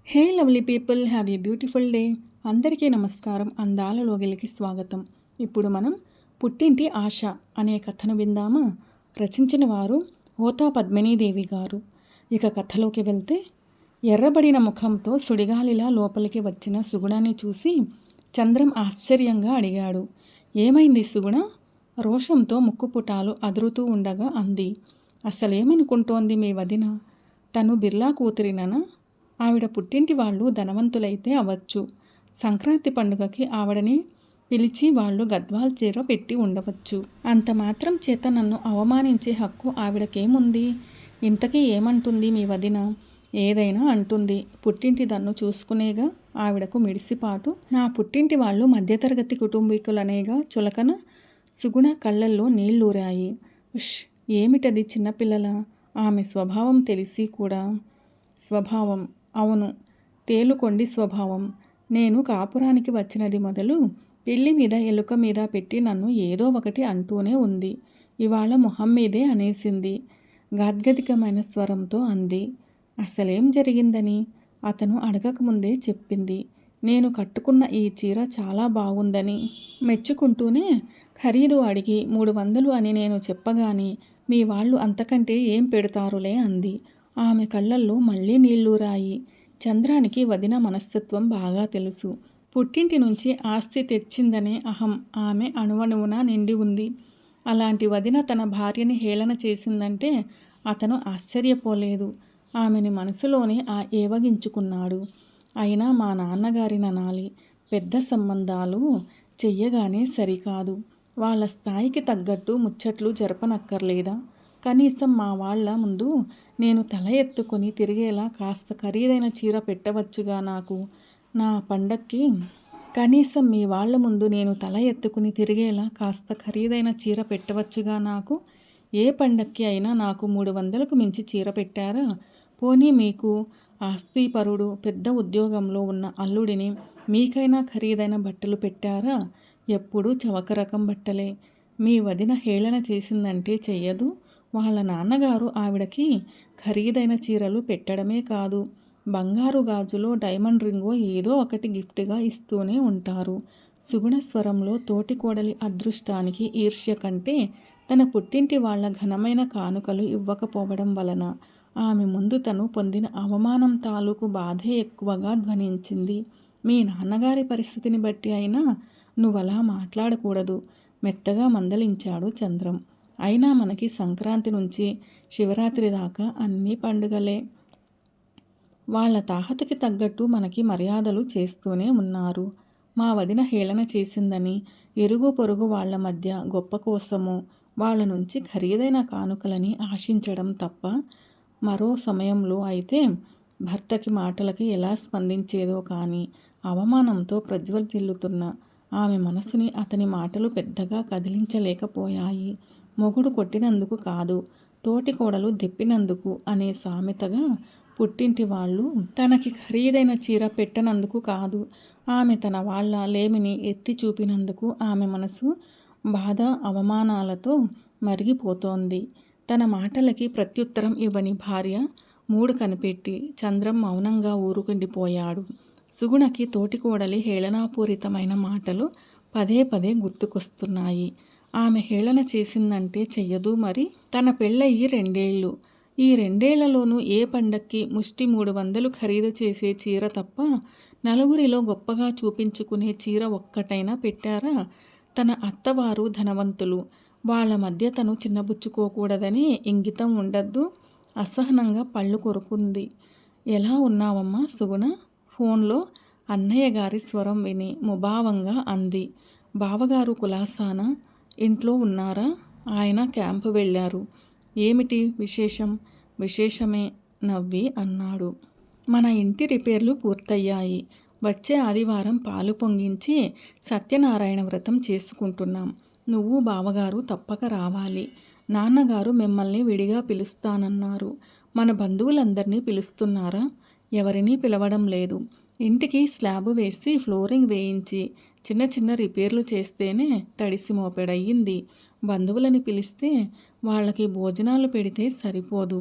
Hey lovely people, have a beautiful day. అందరికీ నమస్కారం. అందాల లోగిలికి స్వాగతం. ఇప్పుడు మనం పుట్టింటి ఆశ అనే కథను విందామా? రచించిన వారు ఓతా పద్మినీదేవి గారు. ఇక కథలోకి వెళ్తే, ఎర్రబడిన ముఖంతో సుడిగాలిలా లోపలికి వచ్చిన సుగుణాన్ని చూసి చంద్రం ఆశ్చర్యంగా అడిగాడు. ఏమైంది సుగుణ? రోషంతో ముక్కుపుటాలు అదురుతూ ఉండగా అంది. అసలేమనుకుంటోంది మీ వదిన? తను బిర్లా కూతురిననా? ఆవిడ పుట్టింటి వాళ్ళు ధనవంతులైతే అవ్వచ్చు. సంక్రాంతి పండుగకి ఆవిడని పిలిచి వాళ్ళు గద్వాల్ చీర పెట్టి ఉండవచ్చు. అంత మాత్రం చేత నన్ను అవమానించే హక్కు ఆవిడకేముంది? ఇంతకీ ఏమంటుంది మీ వదిన? ఏదైనా అంటుంది. పుట్టింటి దన్ను చూసుకునేగా ఆవిడకు మిడిసిపాటు. నా పుట్టింటి వాళ్ళు మధ్యతరగతి కుటుంబీకులనేగా చులకన. సుగుణ కళ్ళల్లో నీళ్లూరాయి. ఉష్, ఏమిటది చిన్నపిల్లల? ఆమె స్వభావం తెలిసి కూడా. స్వభావం? అవును, తేలుకొండి స్వభావం. నేను కాపురానికి వచ్చినది మొదలు పెళ్లి మీద ఎలుక మీద పెట్టి నన్ను ఏదో ఒకటి అంటూనే ఉంది. ఇవాళ మొహం మీదే అనేసింది. గాద్గదికమైన స్వరంతో అంది. అసలేం జరిగిందని అతను అడగకముందే చెప్పింది. నేను కట్టుకున్న ఈ చీర చాలా బాగుందని. మెచ్చుకుంటూనే ఖరీదు అడిగి 300 అని నేను చెప్పగానే మీ వాళ్ళు అంతకంటే ఏం పెడతారులే అంది. ఆమె కళ్ళల్లో మళ్ళీ నీళ్లూరాయి. చంద్రానికి వదిన మనస్తత్వం బాగా తెలుసు. పుట్టింటి నుంచి ఆస్తి తెచ్చిందనే అహం ఆమె అణువణువున నిండి ఉంది. అలాంటి వదిన తన భార్యని హేళన చేసిందంటే అతను ఆశ్చర్యపోలేదు. ఆమెని మనసులోనే ఏవగించుకున్నాడు. అయినా మా నాన్నగారిననాలి. పెద్ద సంబంధాలు చెయ్యగానే సరికాదు. వాళ్ళ స్థాయికి తగ్గట్టు ముచ్చట్లు జరపనక్కర్లేదా? కనీసం మా వాళ్ళ ముందు నేను తల ఎత్తుకొని తిరిగేలా కాస్త ఖరీదైన చీర పెట్టవచ్చుగా నాకు. నా పండక్కి కనీసం మీ వాళ్ళ ముందు నేను తల ఎత్తుకుని తిరిగేలా కాస్త ఖరీదైన చీర పెట్టవచ్చుగా నాకు. ఏ పండక్కి అయినా నాకు 300కు మించి చీర పెట్టారా? పోనీ మీకు ఆస్తిపరుడు పెద్ద ఉద్యోగంలో ఉన్న అల్లుడిని మీకైనా ఖరీదైన బట్టలు పెట్టారా? ఎప్పుడూ చవక రకం బట్టలే. మీ వదిన హేళన చేసిందంటే చెయ్యదు. వాళ్ళ నాన్నగారు ఆవిడకి ఖరీదైన చీరలు పెట్టడమే కాదు, బంగారు గాజులో డైమండ్ రింగో ఏదో ఒకటి గిఫ్ట్గా ఇస్తూనే ఉంటారు. సుగుణ స్వరంలో తోటికోడలి అదృష్టానికి ఈర్ష్య కంటే తన పుట్టింటి వాళ్ళ ఘనమైన కానుకలు ఇవ్వకపోవడం వలన ఆమె ముందు తను పొందిన అవమానం తాలూకు బాధే ఎక్కువగా ధ్వనించింది. మీ నాన్నగారి పరిస్థితిని బట్టి అయినా నువ్వలా మాట్లాడకూడదు, మెత్తగా మందలించాడు చంద్రం. అయినా మనకి సంక్రాంతి నుంచి శివరాత్రి దాకా అన్ని పండుగలే. వాళ్ళ తాహతుకి తగ్గట్టు మనకి మర్యాదలు చేస్తూనే ఉన్నారు. మా వదిన హేళన చేసిందని ఇరుగు పొరుగు వాళ్ళ మధ్య గొప్ప కోసమో వాళ్ళ నుంచి ఖరీదైన కానుకలని ఆశించడం తప్ప మరో సమయంలో అయితే భర్తకి మాటలకి ఎలా స్పందించేదో కానీ అవమానంతో ప్రజ్వలిల్లుతున్న ఆమె మనసుని అతని మాటలు పెద్దగా కదిలించలేకపోయాయి. మొగుడు కొట్టినందుకు కాదు, తోటికోడలు దెప్పినందుకు అనే సామెతగా పుట్టింటి వాళ్ళు తనకి ఖరీదైన చీర పెట్టనందుకు కాదు, ఆమె తన వాళ్ళ లేమిని ఎత్తి చూపినందుకు ఆమె మనసు బాధ అవమానాలతో మరిగిపోతోంది. తన మాటలకి ప్రత్యుత్తరం ఇవ్వని భార్య మూడు కనిపెట్టి చంద్రం మౌనంగా ఊరుకుండిపోయాడు. సుగుణకి తోటికోడలి హేళనాపూరితమైన మాటలు పదే పదే గుర్తుకొస్తున్నాయి. ఆమె హేళన చేసిందంటే చెయ్యదు మరి. తన పెళ్ళయి 2 ఏళ్ళు. ఈ 2 ఏళ్లలోనూ ఏ పండక్కి ముష్టి 300 ఖరీదు చేసే చీర తప్ప నలుగురిలో గొప్పగా చూపించుకునే చీర ఒక్కటైనా పెట్టారా? తన అత్తవారు ధనవంతులు, వాళ్ళ మధ్య తను చిన్నబుచ్చుకోకూడదని ఇంగితం ఉండద్దు. అసహనంగా పళ్ళు కొరుకుంది. ఎలా ఉన్నావమ్మా సుగుణ? ఫోన్లో అన్నయ్య గారి స్వరం విని ముభావంగా అంది. బావగారు కులాసానా? ఇంట్లో ఉన్నారా? ఆయన క్యాంపు వెళ్ళారు. ఏమిటి విశేషం? విశేషమే నవ్వి అన్నాడు. మన ఇంటి రిపేర్లు పూర్తయ్యాయి. వచ్చే ఆదివారం పాలు పొంగించి సత్యనారాయణ వ్రతం చేసుకుంటున్నాం. నువ్వు బావగారు తప్పక రావాలి. నాన్నగారు మిమ్మల్ని విడిగా పిలుస్తానన్నారు. మన బంధువులందరినీ పిలుస్తున్నారా? ఎవరినీ పిలవడం లేదు. ఇంటికి స్లాబు వేసి ఫ్లోరింగ్ వేయించి చిన్న చిన్న రిపేర్లు చేస్తేనే తడిసి మోపెడయ్యింది. బంధువులని పిలిస్తే వాళ్ళకి భోజనాలు పెడితే సరిపోదు.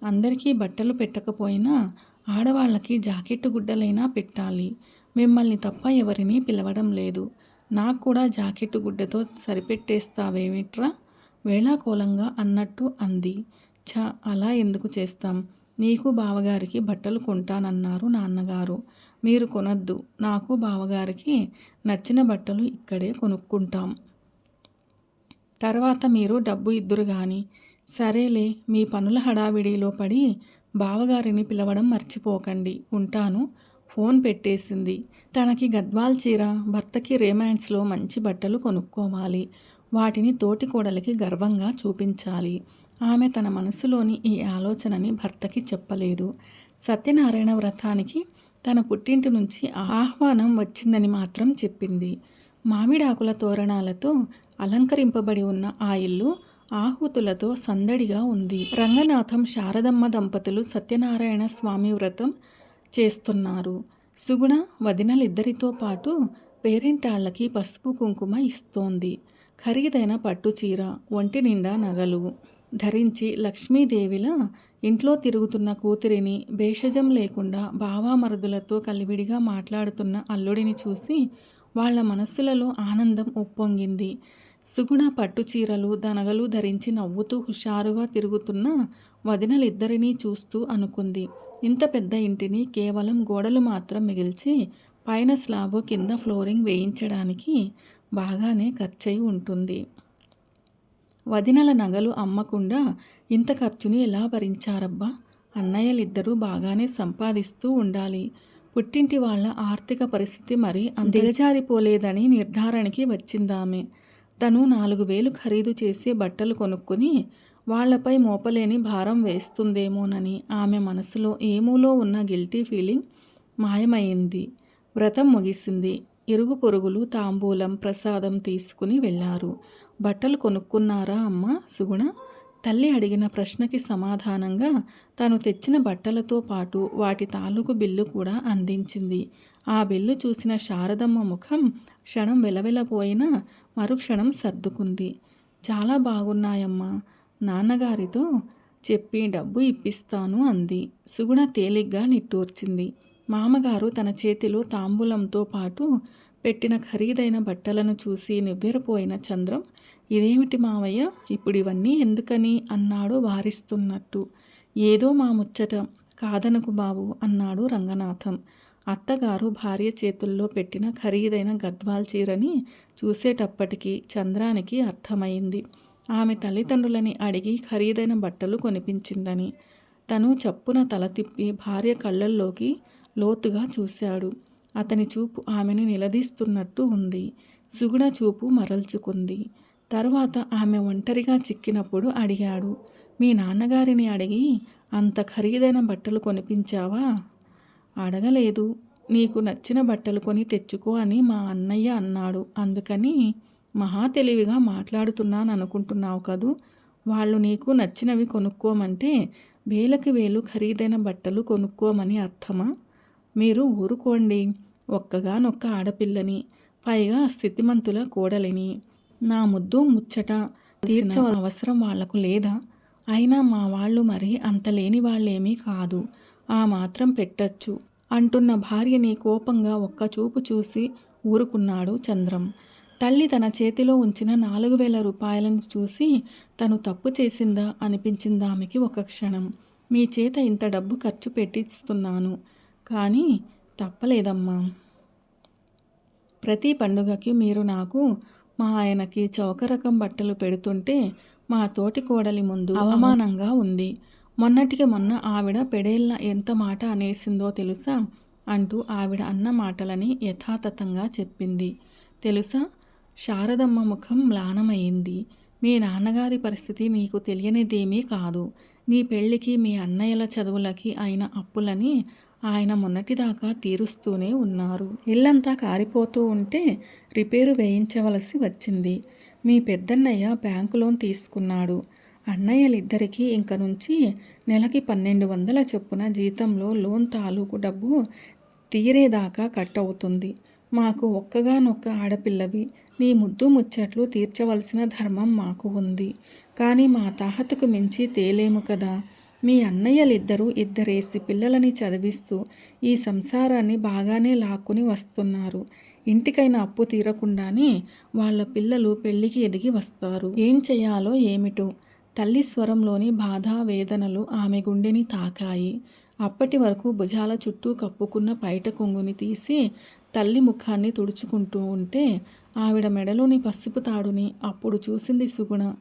అందరికీ బట్టలు పెట్టకపోయినా ఆడవాళ్ళకి జాకెట్టు గుడ్డలైనా పెట్టాలి. మిమ్మల్ని తప్ప ఎవరినీ పిలవడం లేదు. నాకు కూడా జాకెట్టు గుడ్డతో సరిపెట్టేస్తావేమిట్రా వేళాకోళంగా అన్నట్టు అంది. ఛ, అలా ఎందుకు చేస్తాం? నీకు బావగారికి బట్టలు కొంటానన్నారు నాన్నగారు. మీరు కొనొద్దు. నాకు బావగారికి నచ్చిన బట్టలు ఇక్కడే కొనుక్కుంటాం. తర్వాత మీరు డబ్బు ఇద్దురు గాని. సరేలే, మీ పనుల హడావిడిలో పడి బావగారిని పిలవడం మర్చిపోకండి. ఉంటాను. ఫోన్ పెట్టేసింది. తనకి గద్వాల్ చీర, భర్తకి రేమాండ్స్లో మంచి బట్టలు కొనుక్కోవాలి. వాటిని తోటి కోడలికి గర్వంగా చూపించాలి. ఆమె తన మనసులోని ఈ ఆలోచనని భర్తకి చెప్పలేదు. సత్యనారాయణ వ్రతానికి తన పుట్టింటి నుంచి ఆహ్వానం వచ్చిందని మాత్రం చెప్పింది. మామిడాకుల తోరణాలతో అలంకరింపబడి ఉన్న ఆ ఇల్లు ఆహుతులతో సందడిగా ఉంది. రంగనాథం, శారదమ్మ దంపతులు సత్యనారాయణ స్వామి వ్రతం చేస్తున్నారు. సుగుణ వదినలిద్దరితో పాటు పేరింటాళ్ళకి పసుపు కుంకుమ ఇస్తోంది. ఖరీదైన పట్టుచీర, ఒంటి నిండా నగలు ధరించి లక్ష్మీదేవిలా ఇంట్లో తిరుగుతున్న కూతురిని, భేషజం లేకుండా బావామరుదులతో కలివిడిగా మాట్లాడుతున్న అల్లుడిని చూసి వాళ్ల మనస్సులలో ఆనందం ఉప్పొంగింది. సుగుణ పట్టుచీరలు, దనగలు ధరించి నవ్వుతూ హుషారుగా తిరుగుతున్న వదినలిద్దరినీ చూస్తూ అనుకుంది, ఇంత పెద్ద ఇంటిని కేవలం గోడలు మాత్రం మిగిల్చి పైన స్లాబు, కింద ఫ్లోరింగ్ వేయించడానికి బాగానే ఖర్చయి ఉంటుంది. వదినల నగలు అమ్మకుండా ఇంత ఖర్చుని ఎలా భరించారబ్బా? అన్నయ్యలిద్దరూ బాగానే సంపాదిస్తూ ఉండాలి. పుట్టింటి వాళ్ల ఆర్థిక పరిస్థితి మరీ దిగజారిపోలేదని నిర్ధారణకి వచ్చిందామె. తను 4,000 ఖరీదు చేసి బట్టలు కొనుక్కుని వాళ్లపై మోపలేని భారం వేస్తుందేమోనని ఆమె మనసులో ఏమూలో ఉన్న గిల్టీ ఫీలింగ్ మాయమైంది. వ్రతం ముగిసింది. ఇరుగు పొరుగులు తాంబూలం, ప్రసాదం తీసుకుని వెళ్లారు. బట్టలు కొనుక్కున్నారా అమ్మా సుగుణ? తల్లి అడిగిన ప్రశ్నకి సమాధానంగా తను తెచ్చిన బట్టలతో పాటు వాటి తాలూకు బిల్లు కూడా అందించింది. ఆ బిల్లు చూసిన శారదమ్మ ముఖం క్షణం వెలవెలపోయినా మరుక్షణం సర్దుకుంది. చాలా బాగున్నాయమ్మా, నాన్నగారితో చెప్పి డబ్బు ఇప్పిస్తాను అంది. సుగుణ తేలిగ్గా నిట్టూర్చింది. మామగారు తన చేతిలో తాంబూలంతో పాటు పెట్టిన ఖరీదైన బట్టలను చూసి నివ్వెరపోయిన చంద్రం, ఇదేమిటి మావయ్య, ఇప్పుడు ఇవన్నీ ఎందుకని అన్నాడు వారిస్తున్నట్టు. ఏదో మా ముచ్చట, కాదనకు బాబు అన్నాడు రంగనాథం. అత్తగారు భార్య చేతుల్లో పెట్టిన ఖరీదైన గద్వాల్ చీరని చూసేటప్పటికి చంద్రానికి అర్థమైంది. ఆమె తల్లిదండ్రులని అడిగి ఖరీదైన బట్టలు కొనిపించిందని. తను చప్పున తల తిప్పి భార్య కళ్ళల్లోకి లోతుగా చూశాడు. అతని చూపు ఆమెను నిలదీస్తున్నట్టు ఉంది. సుగుణ చూపు మరల్చుకుంది. తరువాత ఆమె ఒంటరిగా చిక్కినప్పుడు అడిగాడు, మీ నాన్నగారిని అడిగి అంత ఖరీదైన బట్టలు కొనిపించావా? అడగలేదు. నీకు నచ్చిన బట్టలు కొని తెచ్చుకో అని మా అన్నయ్య అన్నాడు. అందుకని మహా తెలివిగా మాట్లాడుతున్నాననుకుంటున్నావు కదూ. వాళ్ళు నీకు నచ్చినవి కొనుక్కోమంటే వేలకి వేలు ఖరీదైన బట్టలు కొనుక్కోమని అర్థమా? మీరు ఊరుకోండి. ఒక్కగానొక్క ఆడపిల్లని, పైగా స్థితిమంతుల కోడలిని. నా ముద్దు ముచ్చట తీర్చవలసిన అవసరం వాళ్లకు లేదా? అయినా మా వాళ్ళు మరి అంత లేని వాళ్ళేమీ కాదు. ఆ మాత్రం పెట్టచ్చు అంటున్న భార్యని కోపంగా ఒక్కచూపు చూసి ఊరుకున్నాడు చంద్రం. తల్లి తన చేతిలో ఉంచిన 4,000 రూపాయలను చూసి తను తప్పు చేసిందా అనిపించిందామెకి ఒక క్షణం. మీ చేత ఇంత డబ్బు ఖర్చు పెట్టిస్తున్నాను, కానీ తప్పలేదమ్మా. ప్రతి పండుగకి మీరు నాకు, మా ఆయనకి చౌక రకం బట్టలు పెడుతుంటే మా తోటి కోడలి ముందు అవమానంగా ఉంది. మొన్నటికి మొన్న ఆవిడ పెడేళ్ళ ఎంత మాట అనేసిందో తెలుసా అంటూ ఆవిడ అన్న మాటలని యథాతథంగా చెప్పింది. తెలుసా? శారదమ్మ ముఖం మ్లానమైంది. మీ నాన్నగారి పరిస్థితి నీకు తెలియనిదేమీ కాదు. నీ పెళ్లికి, మీ అన్నయ్యల చదువులకి అయిన అప్పులని ఆయన మొన్నటిదాకా తీరుస్తూనే ఉన్నారు. ఇల్లంతా కారిపోతూ ఉంటే రిపేరు వేయించవలసి వచ్చింది. మీ పెద్దన్నయ్య బ్యాంకు లోన్ తీసుకున్నాడు. అన్నయ్యలిద్దరికీ ఇంక నుంచి నెలకి 1,200 చొప్పున జీతంలో లోన్ తాలూకు డబ్బు తీరేదాకా కట్ అవుతుంది. మాకు ఒక్కగానొక్క ఆడపిల్లవి. నీ ముద్దు ముచ్చట్లు తీర్చవలసిన ధర్మం మాకు ఉంది. కానీ మా తాహతకు మించి తేలేము కదా. మీ అన్నయ్యలిద్దరూ ఇద్దరేసి పిల్లలని చదివిస్తూ ఈ సంసారాన్ని బాగానే లాక్కుని వస్తున్నారు. ఇంటికైనా అప్పు తీరకుండానే వాళ్ళ పిల్లలు పెళ్ళికి ఎదిగి వస్తారు. ఏం చెయ్యాలో ఏమిటో? తల్లి స్వరంలోని బాధ వేదనలు ఆమె గుండెని తాకాయి. అప్పటి వరకు భుజాల చుట్టూ కప్పుకున్న పైట కొంగుని తీసి తల్లి ముఖాన్ని తుడుచుకుంటూ ఉంటే ఆవిడ మెడలోని పసుపు తాడుని అప్పుడు చూసింది సుగుణ.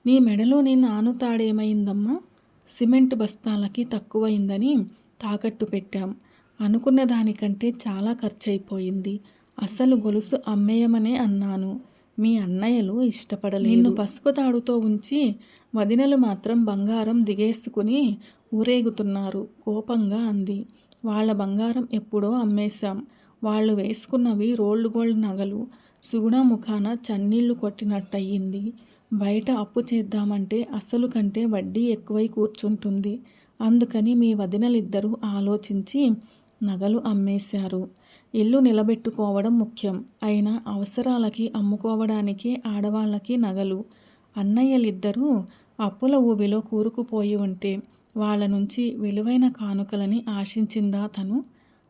నీ మెడలోని నానుతాడేమైందమ్మా? సిమెంట్ బస్తాలకి తక్కువైందని తాకట్టు పెట్టాం. అనుకున్న దానికంటే చాలా ఖర్చయిపోయింది. అసలు గొలుసు అమ్మేయమనే అన్నాను. మీ అన్నయ్యలు ఇష్టపడలేదు. నిన్ను పసుపు తాడుతో ఉంచి వదినలు మాత్రం బంగారం దిగేసుకుని ఊరేగుతున్నారు కోపంగా అంది. వాళ్ళ బంగారం ఎప్పుడో అమ్మేశాం. వాళ్ళు వేసుకున్నవి రోల్డ్ గోల్డ్ నగలు. సుగుణ ముఖాన చన్నీళ్లు కొట్టినట్టయింది. బయట అప్పు చేద్దామంటే అసలు కంటే వడ్డీ ఎక్కువై కూర్చుంటుంది. అందుకని మీ వదినలిద్దరూ ఆలోచించి నగలు అమ్మేశారు. ఇల్లు నిలబెట్టుకోవడం ముఖ్యం. అయినా అవసరాలకి అమ్ముకోవడానికే ఆడవాళ్ళకి నగలు. అన్నయ్యలిద్దరూ అప్పుల ఊబిలో కూరుకుపోయి ఉంటే వాళ్ళ నుంచి విలువైన కానుకలని ఆశించిందా తను?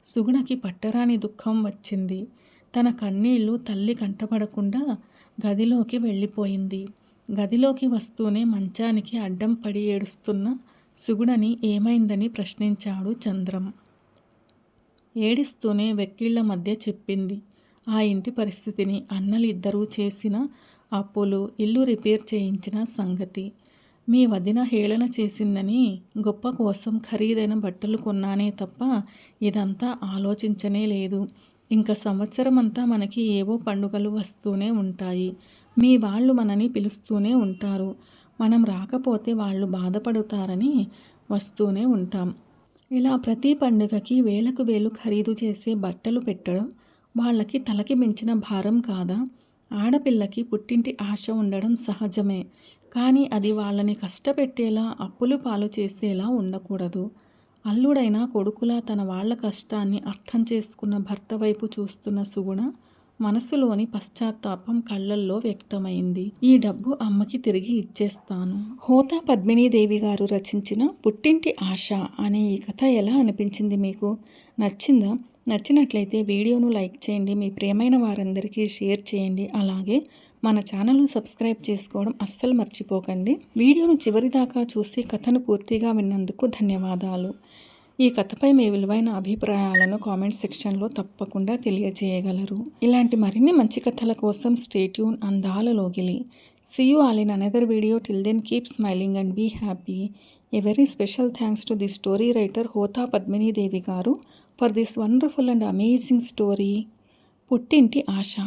సుగుణకి పట్టరాని దుఃఖం వచ్చింది. తన కన్నీళ్లు తల్లి కంటపడకుండా గదిలోకి వెళ్ళిపోయింది. గదిలోకి వస్తూనే మంచానికి అడ్డం పడి ఏడుస్తున్న సుగుణని ఏమైందని ప్రశ్నించాడు చంద్రం. ఏడుస్తూనే వెక్కిళ్ల మధ్య చెప్పింది ఆ ఇంటి పరిస్థితిని, అన్నలిద్దరూ చేసిన అప్పులు, ఇల్లు రిపేర్ చేయించిన సంగతి. మీ వదిన హేళన చేసిందని గొప్ప కోసం ఖరీదైన బట్టలు కొన్నానే తప్ప ఇదంతా ఆలోచించనే లేదు. ఇంకా సంవత్సరమంతా మనకి ఏవో పండుగలు వస్తూనే ఉంటాయి. మీ వాళ్ళు మనని పిలుస్తూనే ఉంటారు. మనం రాకపోతే వాళ్ళు బాధపడుతారని వస్తూనే ఉంటాం. ఇలా ప్రతి పండుగకి వేలకు వేలు ఖరీదు చేసే బట్టలు పెట్టడం వాళ్ళకి తలకి మించిన భారం కాదా? ఆడపిల్లకి పుట్టింటి ఆశ ఉండడం సహజమే. కానీ అది వాళ్ళని కష్టపెట్టేలా, అప్పులు పాలు చేసేలా ఉండకూడదు. అల్లుడైన కొడుకులా తన వాళ్ళ కష్టాన్ని అర్థం చేసుకున్న భర్త వైపు చూస్తున్న సుగుణ మనసులోని పశ్చాత్తాపం కళ్ళల్లో వ్యక్తమైంది. ఈ డబ్బు అమ్మకి తిరిగి ఇచ్చేస్తాను. హోతా పద్మినీదేవి గారు రచించిన పుట్టింటి ఆశ అనే ఈ కథ ఎలా అనిపించింది మీకు? నచ్చిందా? నచ్చినట్లయితే వీడియోను లైక్ చేయండి, మీ ప్రియమైన వారందరికీ షేర్ చేయండి. అలాగే మన ఛానల్ను సబ్స్క్రైబ్ చేసుకోవడం అస్సలు మర్చిపోకండి. వీడియోను చివరిదాకా చూసి కథను పూర్తిగా విన్నందుకు ధన్యవాదాలు. ఈ కథపై మీ విలువైన అభిప్రాయాలను కామెంట్ సెక్షన్లో తప్పకుండా తెలియజేయగలరు. ఇలాంటి మరిన్ని మంచి కథల కోసం స్టే ట్యూన్ అందాల లోగిలి. See you all in another video. Till then, keep smiling and be happy. A very special thanks to the story writer Hota Padmini Devi Garu for this wonderful and amazing story, Puttinti Asha.